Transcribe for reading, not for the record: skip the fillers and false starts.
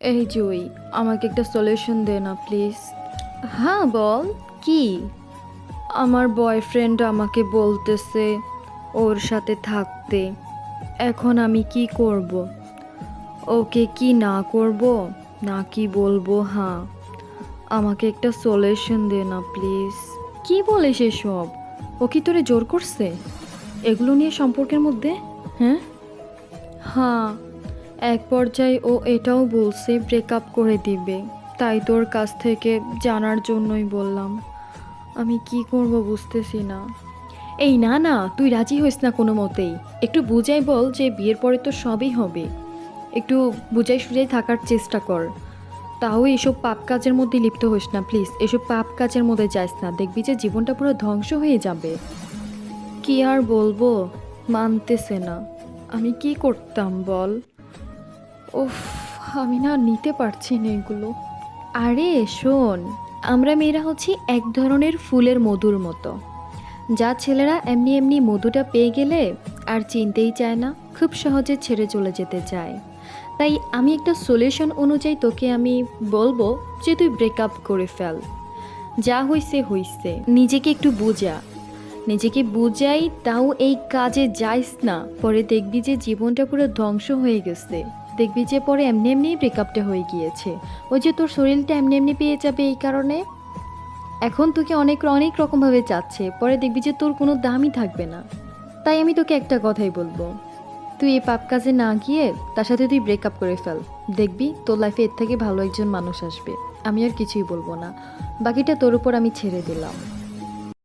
এই জুই, আমাকে একটা সলিউশন দে না প্লিজ। হ্যাঁ বল, কি? আমার বয়ফ্রেন্ড আমাকে বলতেছে ওর সাথে থাকতে। এখন আমি কি করব? ওকে কি না করব, না কি বলবো? হ্যাঁ, আমাকে একটা সলিউশন দে না প্লিজ। কি বলিস এসব? ও কি তোরে জোর করছে এগুলো নিয়ে সম্পর্কের মধ্যে? হ্যাঁ হ্যাঁ, এক পর্যায়ে ও এটাও বলছে ব্রেকআপ করে দিবে। তাই তোর কাছ থেকে জানার জন্যই বললাম। আমি কি করব বুঝতেছি না। এই না না, তুই রাজি হইস না কোনো মতেই। একটু বুঝাই বল যে বিয়ের পরে তো সবই হবে। একটু বুঝাই সুঝাই থাকার চেষ্টা কর। তাও এসব পাপ কাজের মধ্যে লিপ্ত হইস না প্লিজ। এসব পাপ কাজের মধ্যে যাস না, দেখবি যে জীবনটা পুরো ধ্বংস হয়ে যাবে। কি আর বলবো, মানতেছে না। আমি কি করতাম বল? উফ, আমি না নিতে পারছি না এগুলো। আরে শোন, আমরা মেয়েরা হচ্ছি এক ধরনের ফুলের মধুর মতো, যা ছেলেরা এমনি এমনি মধুটা পেয়ে গেলে আর চিনতেই চায় না, খুব সহজে ছেড়ে চলে যেতে চায়। তাই আমি একটা সলিউশন অনুযায়ী তোকে আমি বলবো যে তুই ব্রেকআপ করে ফেল। যা হইছে হইছে, নিজেকে একটু বুঝা। নিজেকে বুঝাই তাও এই কাজে যাইস না, পরে দেখবি যে জীবনটা পুরো ধ্বংস হয়ে গেছে। দেখবি যে পরে এমনি এমনিই ব্রেকআপটা হয়ে গিয়েছে। ওই যে তোর শরীরটা এমনি এমনি পেয়ে যাবে এই কারণে। এখন তোকে অনেক অনেক রকমভাবে চাচ্ছে, পরে দেখবি যে তোর কোনো দামই থাকবে না। তাই আমি তোকে একটা কথাই বলবো, তুই এই পাপ কাজে না গিয়ে তার সাথে তুই ব্রেকআপ করে ফেল। দেখবি তোর লাইফে এর থেকে ভালো একজন মানুষ আসবে। আমি আর কিছুই বলবো না, বাকিটা তোর উপর আমি ছেড়ে দিলাম।